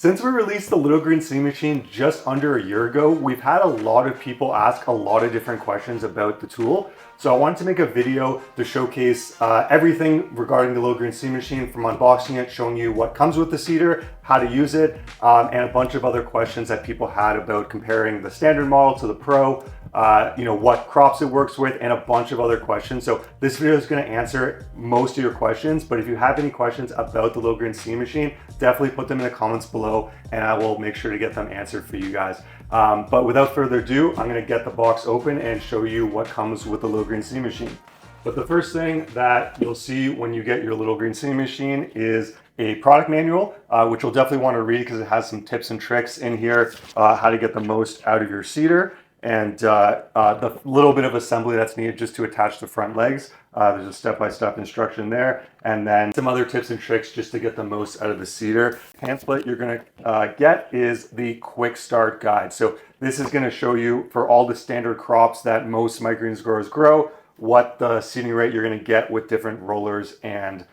Since we released the Little Green Seam Machine just under a year ago, we've had a lot of people ask a lot of different questions about the tool. So I wanted to make a video to showcase everything regarding the Little Green Seam Machine, from unboxing it, showing you what comes with the seeder, how to use it, and a bunch of other questions that people had about comparing the standard model to the Pro, what crops it works with, and a bunch of other questions. So this video is going to answer most of your questions, but if you have any questions about the Little Green Seam Machine, definitely put them in the comments below and I will make sure to get them answered for you guys. But without further ado, I'm going to get the box open and show you what comes with the Little Green Seam Machine. But the first thing that you'll see when you get your Little Green Seam Machine is a product manual, which you'll definitely want to read because it has some tips and tricks in here, how to get the most out of your seeder, and the little bit of assembly that's needed just to attach the front legs. There's a step-by-step instruction there, and then some other tips and tricks just to get the most out of the seeder. Pamphlet you're going to get is the quick start guide. So this is going to show you, for all the standard crops that most microgreens growers grow, what the seeding rate you're going to get with different rollers and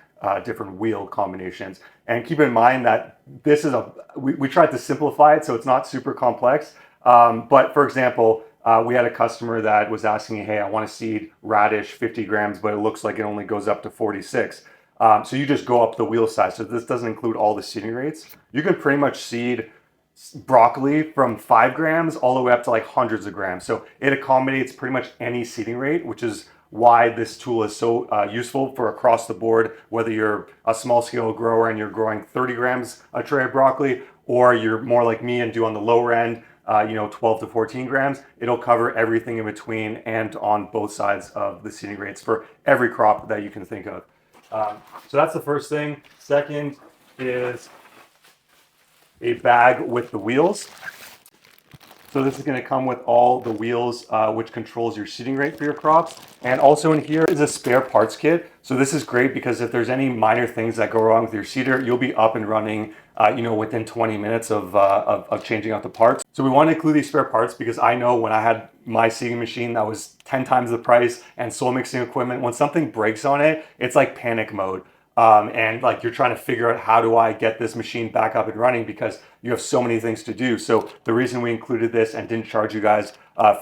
different wheel combinations. And keep in mind that this is we tried to simplify it so it's not super complex. But for example, we had a customer that was asking, hey, I want to seed radish 50 grams, but it looks like it only goes up to 46. So you just go up the wheel size. So this doesn't include all the seeding rates. You can pretty much seed broccoli from 5 grams all the way up to like hundreds of grams. So it accommodates pretty much any seeding rate, which is why this tool is so useful for across the board, whether you're a small scale grower and you're growing 30 grams a tray of broccoli, or you're more like me and do on the lower end, 12 to 14 grams. It'll cover everything in between and on both sides of the seeding rates for every crop that you can think of. So that's the first thing. Second is a bag with the wheels. So this is going to come with all the wheels, which controls your seeding rate for your crops. And also in here is a spare parts kit. So this is great because if there's any minor things that go wrong with your seeder, you'll be up and running, within 20 minutes of changing out the parts. So we want to include these spare parts because I know when I had my seeding machine that was 10 times the price and soil mixing equipment, when something breaks on it, it's like panic mode. And like you're trying to figure out, how do I get this machine back up and running, because you have so many things to do. So the reason we included this and didn't charge you guys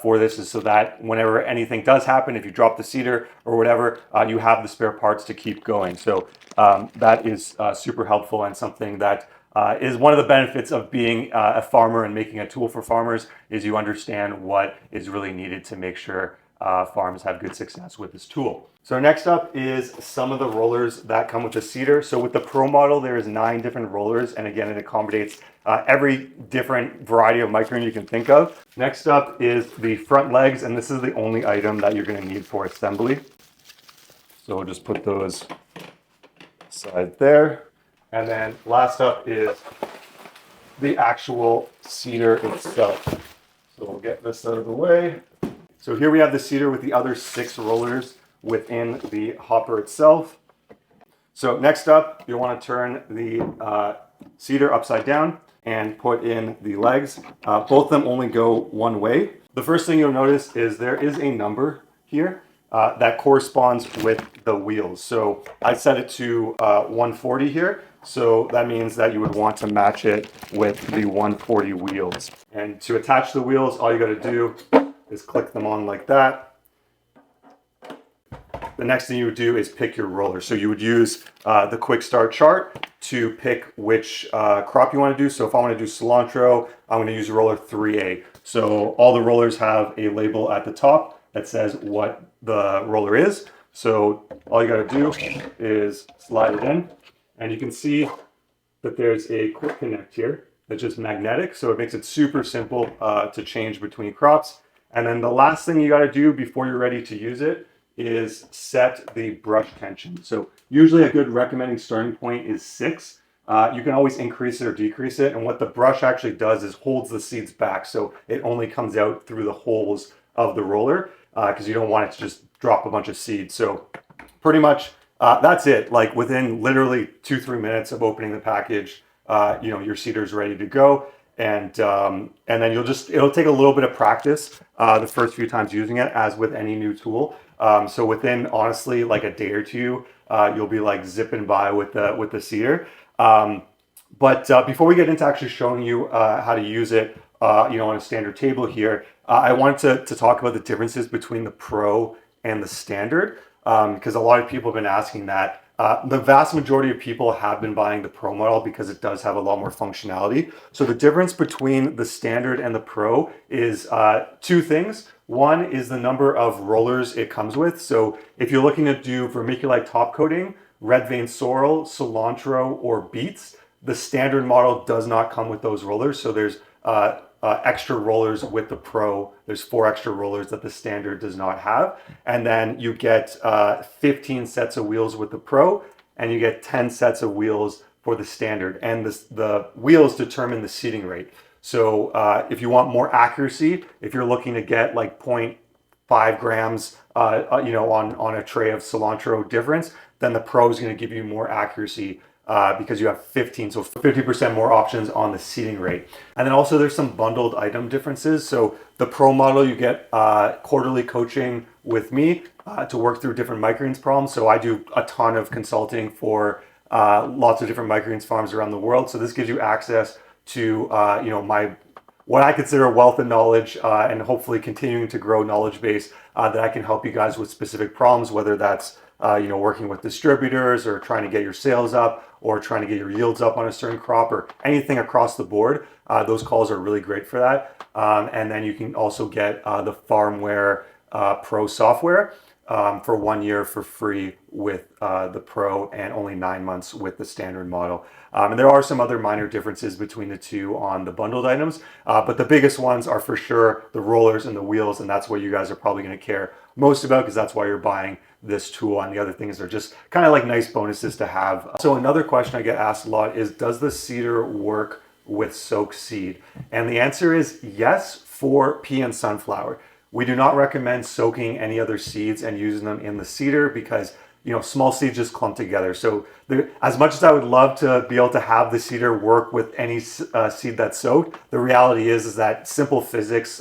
for this is so that whenever anything does happen, if you drop the seeder or whatever, you have the spare parts to keep going. So that is super helpful, and something that is one of the benefits of being a farmer and making a tool for farmers, is you understand what is really needed to make sure farms have good success with this tool. So next up is some of the rollers that come with the seeder. So with the Pro model, there is 9 different rollers, and again, it accommodates every different variety of microgreen you can think of. Next up is the front legs, and this is the only item that you're going to need for assembly. So we'll just put those aside there. And then last up is the actual seeder itself. So we'll get this out of the way. So here we have the seeder with the other 6 rollers within the hopper itself. So next up, you'll want to turn the seeder upside down and put in the legs. Both of them only go one way. The first thing you'll notice is there is a number here that corresponds with the wheels. So I set it to 140 here. So that means that you would want to match it with the 140 wheels. And to attach the wheels, all you got to do is click them on like that. The next thing you would do is pick your roller. So you would use the quick start chart to pick which crop you want to do. So if I want to do cilantro, I'm going to use roller 3A. So all the rollers have a label at the top that says what the roller is. So all you got to do is slide it in, and you can see that there's a quick connect here that's just magnetic. So it makes it super simple to change between crops. And then the last thing you got to do before you're ready to use it is set the brush tension. So usually a good recommending starting point is 6. You can always increase it or decrease it. And what the brush actually does is holds the seeds back. So it only comes out through the holes of the roller because you don't want it to just drop a bunch of seeds. So pretty much that's it. Like within literally 2-3 minutes of opening the package, your seeder is ready to go. And then it'll take a little bit of practice the first few times using it, as with any new tool. So within honestly like a day or two, you'll be like zipping by with the seeder. But before we get into actually showing you how to use it, on a standard table here, I wanted to talk about the differences between the Pro and the Standard, because a lot of people have been asking that. The vast majority of people have been buying the Pro model because it does have a lot more functionality. So the difference between the Standard and the Pro is two things. One is the number of rollers it comes with. So if you're looking to do vermiculite top coating, red vein sorrel, cilantro, or beets, the Standard model does not come with those rollers. So there's extra rollers with the Pro. There's 4 extra rollers that the Standard does not have. And then you get 15 sets of wheels with the Pro, and you get 10 sets of wheels for the Standard. And the wheels determine the seating rate. So if you want more accuracy, if you're looking to get like 0.5 grams on a tray of cilantro difference, then the Pro is going to give you more accuracy because you have 15, so 50% more options on the seating rate. And then also there's some bundled item differences. So the Pro model, you get quarterly coaching with me to work through different microgreens problems. So I do a ton of consulting for lots of different microgreens farms around the world. So this gives you access to my what I consider a wealth of knowledge and hopefully continuing to grow knowledge base that I can help you guys with specific problems, whether that's working with distributors or trying to get your sales up or trying to get your yields up on a certain crop or anything across the board. Those calls are really great for that. And then you can also get the Farmware Pro software for 1 year for free with the Pro and only 9 months with the Standard model. And there are some other minor differences between the two on the bundled items, but the biggest ones are for sure the rollers and the wheels, and that's what you guys are probably going to care most about because that's why you're buying this tool. And the other things are just kind of like nice bonuses to have. So another question I get asked a lot is, does the seeder work with soaked seed? And the answer is yes for pea and sunflower. We do not recommend soaking any other seeds and using them in the seeder because small seeds just clump together. So as much as I would love to be able to have the seeder work with any seed that's soaked, the reality is that simple physics,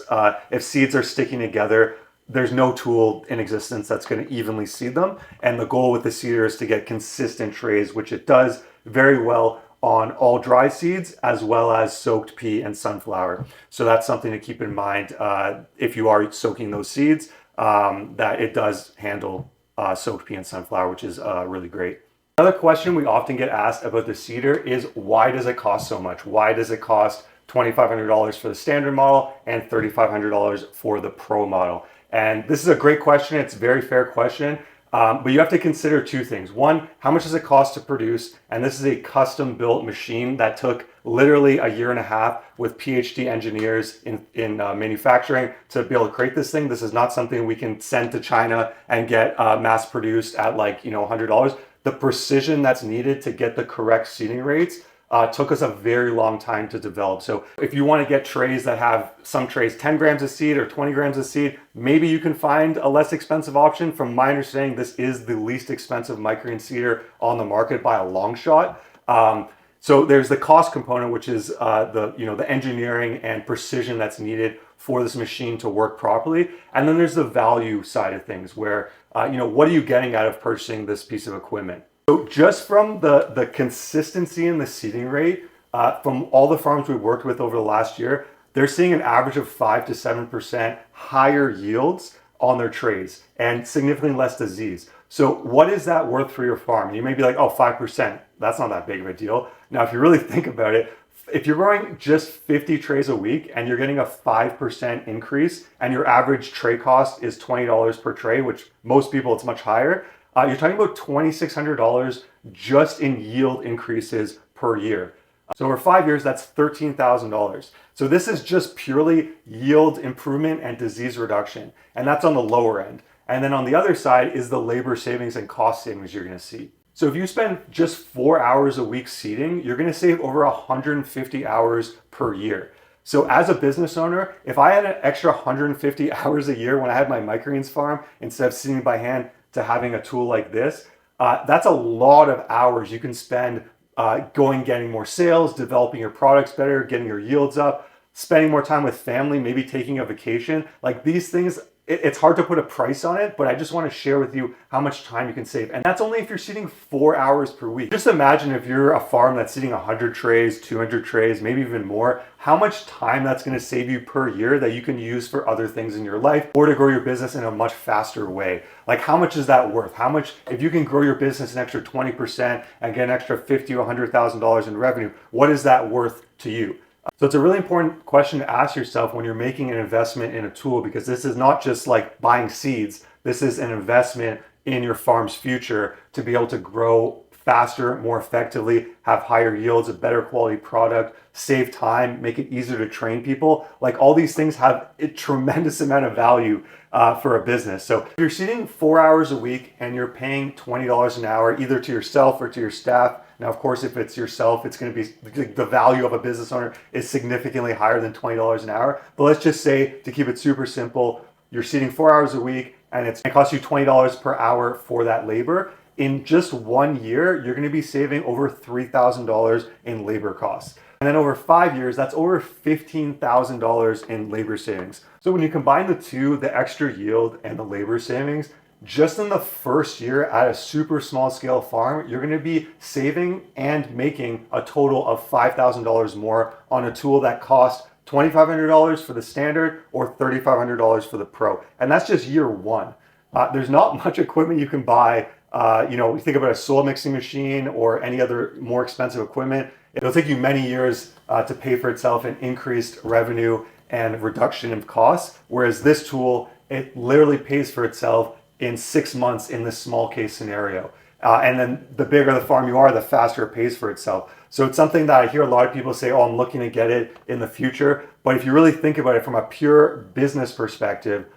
if seeds are sticking together, there's no tool in existence that's going to evenly seed them. And the goal with the seeder is to get consistent trays, which it does very well on all dry seeds as well as soaked pea and sunflower. So that's something to keep in mind if you are soaking those seeds, that it does handle soaked pea and sunflower, which is really great. Another question we often get asked about the seeder is, why does it cost so much? Why does it cost $2,500 for the Standard model and $3,500 for the Pro model? And this is a great question. It's a very fair question. But you have to consider two things. One, how much does it cost to produce? And this is a custom built machine that took literally a year and a half with PhD engineers in manufacturing to be able to create this thing. This is not something we can send to China and get mass produced at $100. The precision that's needed to get the correct seeding rates took us a very long time to develop. So if you want to get trays that have some trays 10 grams of seed or 20 grams of seed, maybe you can find a less expensive option. From my understanding, this is the least expensive microgreen seeder on the market by a long shot. So there's the cost component, which is the engineering and precision that's needed for this machine to work properly. And then there's the value side of things where, what are you getting out of purchasing this piece of equipment? So just from the consistency in the seeding rate, from all the farms we've worked with over the last year, they're seeing an average of 5 to 7% higher yields on their trays and significantly less disease. So what is that worth for your farm? You may be like, oh, 5%, that's not that big of a deal. Now, if you really think about it, if you're growing just 50 trays a week and you're getting a 5% increase and your average tray cost is $20 per tray, which most people it's much higher, you're talking about $2,600 just in yield increases per year. So over 5 years, that's $13,000. So this is just purely yield improvement and disease reduction. And that's on the lower end. And then on the other side is the labor savings and cost savings you're going to see. So if you spend just 4 hours a week seeding, you're going to save over 150 hours per year. So as a business owner, if I had an extra 150 hours a year when I had my microgreens farm, instead of seeding by hand, to having a tool like this, that's a lot of hours you can spend getting more sales, developing your products better, getting your yields up, spending more time with family, maybe taking a vacation. Like these things it's hard to put a price on it, but I just want to share with you how much time you can save. And that's only if you're seeding 4 hours per week. Just imagine if you're a farm that's seeding 100 trays, 200 trays, maybe even more, how much time that's going to save you per year that you can use for other things in your life or to grow your business in a much faster way. Like, how much is that worth? How much, if you can grow your business an extra 20% and get an extra $50,000 or $100,000 in revenue, what is that worth to you? So it's a really important question to ask yourself when you're making an investment in a tool, because this is not just like buying seeds. This is an investment in your farm's future to be able to grow faster, more effectively, have higher yields, a better quality product, save time, make it easier to train people. Like, all these things have a tremendous amount of value for a business. So if you're seeding 4 hours a week and you're paying $20 an hour, either to yourself or to your staff. Now, of course, if it's yourself, it's going to be, the value of a business owner is significantly higher than $20 an hour. But let's just say, to keep it super simple, you're seeding 4 hours a week and it's going to cost you $20 per hour for that labor. In just 1 year, you're going to be saving over $3,000 in labor costs. And then over 5 years, that's over $15,000 in labor savings. So when you combine the two, the extra yield and the labor savings, just in the first year at a super small scale farm, you're going to be saving and making a total of $5,000 more on a tool that costs $2,500 for the standard or $3,500 for the pro. And that's just year one. There's not much equipment you can buy. You think about a soil mixing machine or any other more expensive equipment. It'll take you many years to pay for itself in increased revenue and reduction of costs. Whereas this tool, it literally pays for itself in 6 months in this small case scenario. And then the bigger the farm you are, the faster it pays for itself. So it's something that I hear a lot of people say, oh, I'm looking to get it in the future. But if you really think about it from a pure business perspective,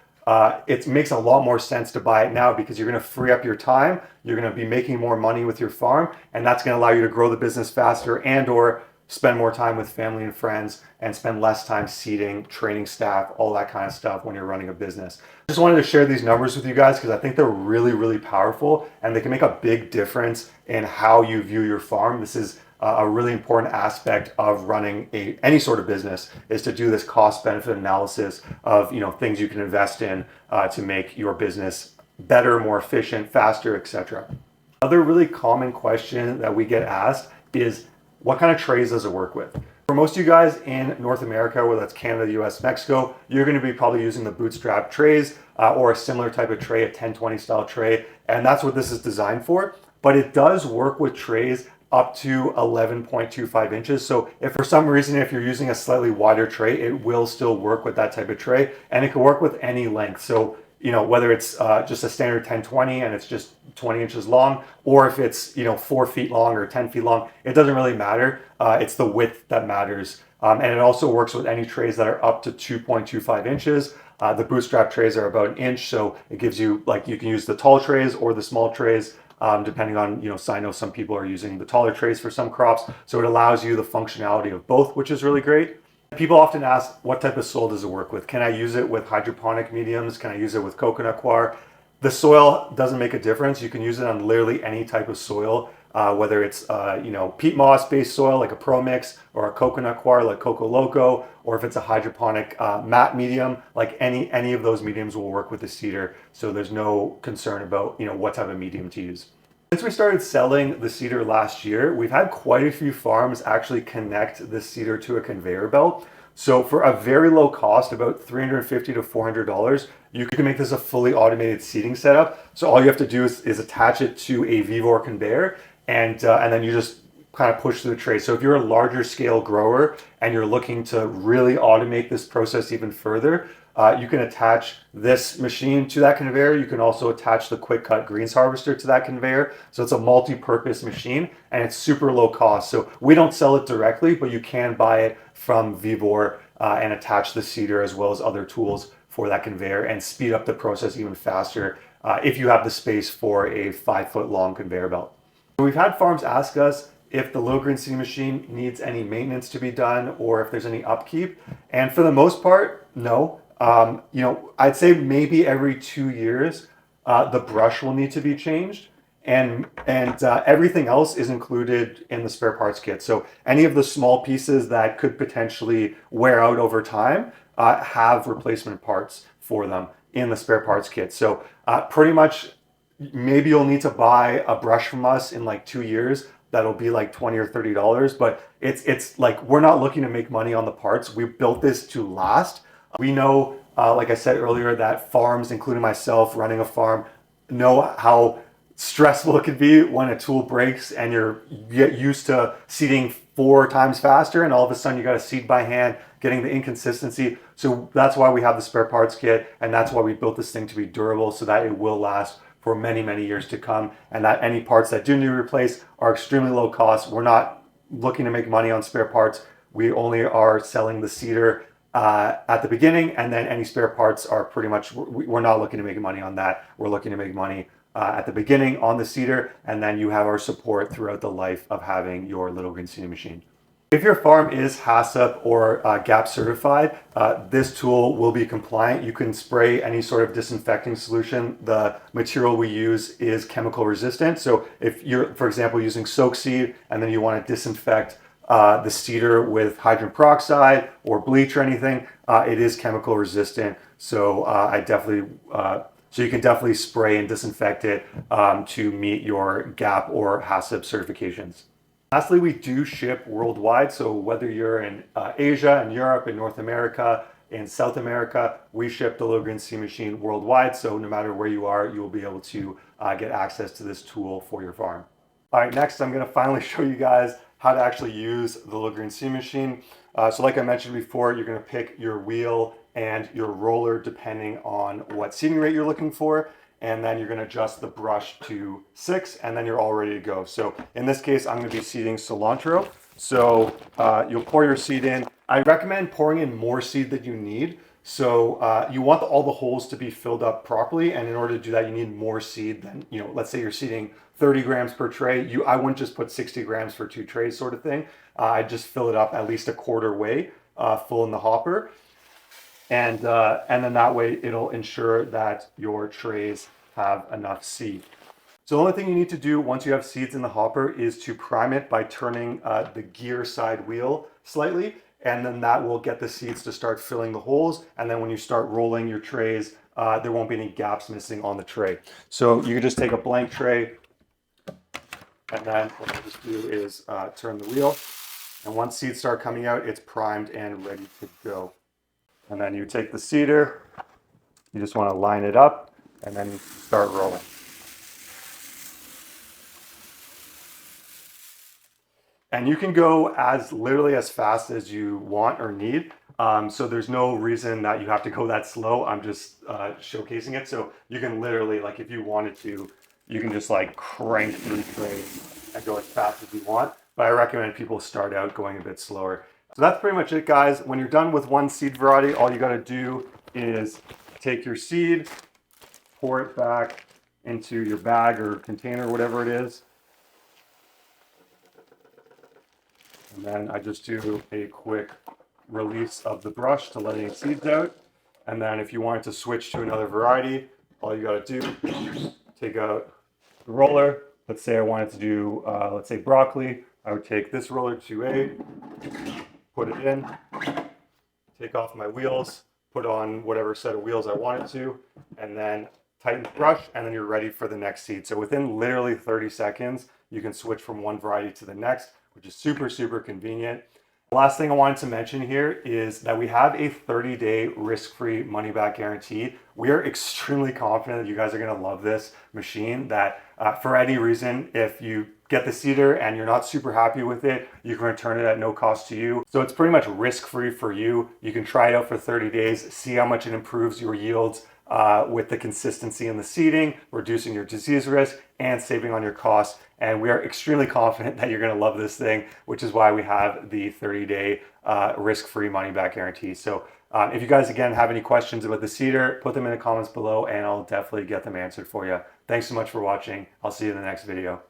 it makes a lot more sense to buy it now, because you're going to free up your time. You're going to be making more money with your farm, and that's going to allow you to grow the business faster and or spend more time with family and friends and spend less time seeding, training staff, all that kind of stuff when you're running a business. I just wanted to share these numbers with you guys because I think they're really, really powerful and they can make a big difference in how you view your farm. This is a really important aspect of running any sort of business, is to do this cost benefit analysis of things you can invest in to make your business better, more efficient, faster, etc. Another really common question that we get asked is, what kind of trays does it work with? For most of you guys in North America, whether that's Canada, US, Mexico, you're going to be probably using the bootstrap trays or a similar type of tray, a 1020 style tray, and that's what this is designed for. But it does work with trays up to 11.25 inches. So if for some reason, if you're using a slightly wider tray, it will still work with that type of tray, and it can work with any length. So whether it's just a standard 1020 and it's just 20 inches long, or if it's 4 feet long or 10 feet long, it doesn't really matter. It's the width that matters. And it also works with any trays that are up to 2.25 inches. The bootstrap trays are about an inch, so it gives you, you can use the tall trays or the small trays, depending on, so I know some people are using the taller trays for some crops. So it allows you the functionality of both, which is really great. People often ask, what type of soil does it work with? Can I use it with hydroponic mediums? Can I use it with coconut coir? The soil doesn't make a difference. You can use it on literally any type of soil, whether it's peat moss based soil like a Pro Mix, or a coconut coir like Coco Loco, or if it's a hydroponic mat medium, like any of those mediums will work with the seeder. So there's no concern about what type of medium to use. Since we started selling the seeder last year, we've had quite a few farms actually connect the seeder to a conveyor belt. So for a very low cost, about $350 to $400, you can make this a fully automated seeding setup. So all you have to do is attach it to a Vivor conveyor, and then you just kind of push through the tray. So if you're a larger scale grower and you're looking to really automate this process even further, you can attach this machine to that conveyor. You can also attach the quick cut greens harvester to that conveyor. So it's a multi-purpose machine and it's super low cost. So we don't sell it directly, but you can buy it from Vivor and attach the seeder as well as other tools for that conveyor and speed up the process even faster if you have the space for a 5-foot long conveyor belt. We've had farms ask us if the Little Green seeding machine needs any maintenance to be done or if there's any upkeep. And for the most part, no. I'd say maybe every 2 years, the brush will need to be changed, and everything else is included in the spare parts kit. So any of the small pieces that could potentially wear out over time have replacement parts for them. in the spare parts kit. So pretty much, maybe you'll need to buy a brush from us in like 2 years. That'll be like $20 or $30, but it's like, we're not looking to make money on the parts. We built this to last. We know, like I said earlier, that farms, including myself running a farm, know how stressful it could be when a tool breaks and you get used to seeding 4 times faster, and all of a sudden you got to seed by hand, getting the inconsistency. So that's why we have the spare parts kit, and that's why we built this thing to be durable, so that it will last for many, many years to come, and that any parts that do need replaced are extremely low cost. We're not looking to make money on spare parts. We only are selling the seeder at the beginning, and then any spare parts are pretty much, we're not looking to make money on that. We're looking to make money at the beginning on the seeder, and then you have our support throughout the life of having your Little Green seeding machine. If your farm is HACCP or GAP certified, this tool will be compliant. You can spray any sort of disinfecting solution. The material we use is chemical resistant. So if you're, for example, using soak seed and then you want to disinfect the seeder with hydrogen peroxide or bleach or anything, it is chemical resistant. So so you can definitely spray and disinfect it to meet your GAP or HACCP certifications. Lastly, we do ship worldwide. So whether you're in Asia, in Europe, in North America, in South America, we ship the Little Green seeding machine worldwide. So no matter where you are, you will be able to get access to this tool for your farm. All right, next I'm going to finally show you guys how to actually use the Little Green seeding machine. So like I mentioned before, you're going to pick your wheel and your roller depending on what seeding rate you're looking for. And then you're going to adjust the brush to 6, and then you're all ready to go. So in this case, I'm going to be seeding cilantro. So you'll pour your seed in. I recommend pouring in more seed than you need. So you want all the holes to be filled up properly, and in order to do that, you need more seed than, let's say you're seeding 30 grams per tray. I wouldn't just put 60 grams for 2 trays sort of thing. I'd just fill it up at least a quarter way full in the hopper. And then that way it'll ensure that your trays have enough seed. So the only thing you need to do once you have seeds in the hopper is to prime it by turning the gear side wheel slightly, and then that will get the seeds to start filling the holes. And then when you start rolling your trays, there won't be any gaps missing on the tray. So you can just take a blank tray, and then what I just do is turn the wheel. And once seeds start coming out, it's primed and ready to go. And then you take the seeder, you just want to line it up, and then you start rolling. And you can go literally as fast as you want or need. So there's no reason that you have to go that slow. I'm just showcasing it. So you can literally, like if you wanted to, you can just like crank through trays and go as fast as you want. But I recommend people start out going a bit slower. So that's pretty much it, guys. When you're done with one seed variety, all you got to do is take your seed, pour it back into your bag or container, whatever it is. And then I just do a quick release of the brush to let any seeds out. And then if you wanted to switch to another variety, all you got to do is take out the roller. Let's say I wanted to do, let's say broccoli. I would take this roller 2A, put it in, take off my wheels, put on whatever set of wheels I wanted to, and then tighten the brush, and then you're ready for the next seed. So within literally 30 seconds, you can switch from one variety to the next, which is super, super convenient. The last thing I wanted to mention here is that we have a 30-day risk-free money-back guarantee. We are extremely confident that you guys are going to love this machine, that for any reason, if you get the seeder and you're not super happy with it, you can return it at no cost to you. So it's pretty much risk-free for you. You can try it out for 30 days, see how much it improves your yields with the consistency in the seeding, reducing your disease risk, and saving on your costs. And we are extremely confident that you're going to love this thing, which is why we have the 30-day risk-free money-back guarantee. So if you guys, again, have any questions about the seeder, put them in the comments below, and I'll definitely get them answered for you. Thanks so much for watching. I'll see you in the next video.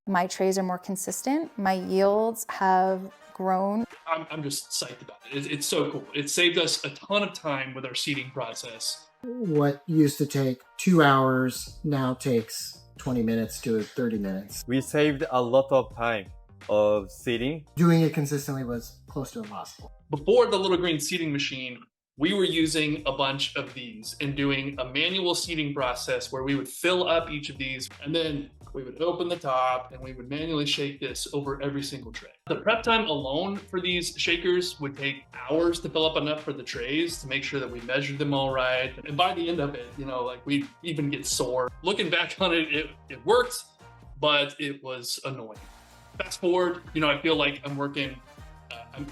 My trays are more consistent. My yields have grown. I'm just psyched about it. It's so cool. It saved us a ton of time with our seeding process. What used to take 2 hours now takes 20 minutes to 30 minutes. We saved a lot of time of seeding. Doing it consistently was close to impossible. Before the Little Green seeding machine, we were using a bunch of these and doing a manual seeding process where we would fill up each of these and then we would open the top and we would manually shake this over every single tray. The prep time alone for these shakers would take hours to fill up enough for the trays to make sure that we measured them all right. And by the end of it, you know, like we'd even get sore. Looking back on it, it worked, but it was annoying. Fast forward, you know, I feel like I'm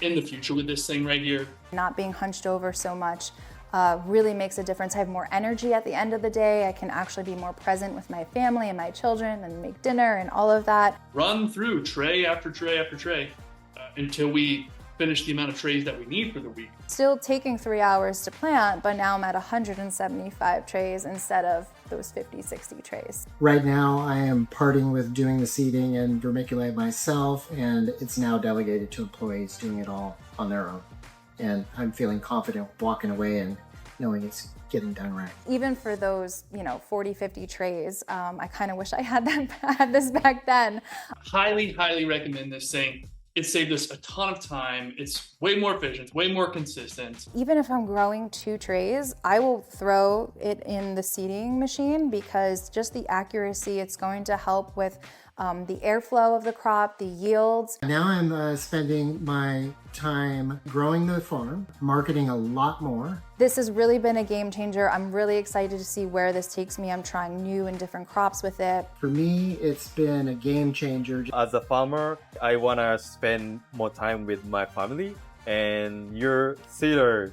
in the future with this thing right here. Not being hunched over so much really makes a difference. I have more energy at the end of the day. I can actually be more present with my family and my children and make dinner and all of that. Run through tray after tray after tray until we finish the amount of trays that we need for the week. Still taking 3 hours to plant, but now I'm at 175 trays instead of those 50, 60 trays. Right now, I am parting with doing the seeding and vermiculite myself, and it's now delegated to employees doing it all on their own. And I'm feeling confident walking away and knowing it's getting done right. Even for those, 40, 50 trays, I kind of wish I had this back then. Highly, highly recommend this thing. It saved us a ton of time. It's way more efficient, way more consistent. Even if I'm growing 2 trays, I will throw it in the seeding machine because just the accuracy, it's going to help with the airflow of the crop, the yields. Now I'm spending my time growing the farm, marketing a lot more. This has really been a game changer. I'm really excited to see where this takes me. I'm trying new and different crops with it. For me, it's been a game changer. As a farmer, I want to spend more time with my family, and your seeder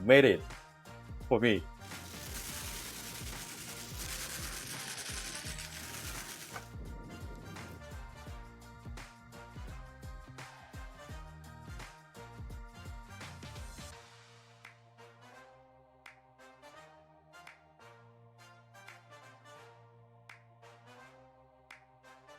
made it for me.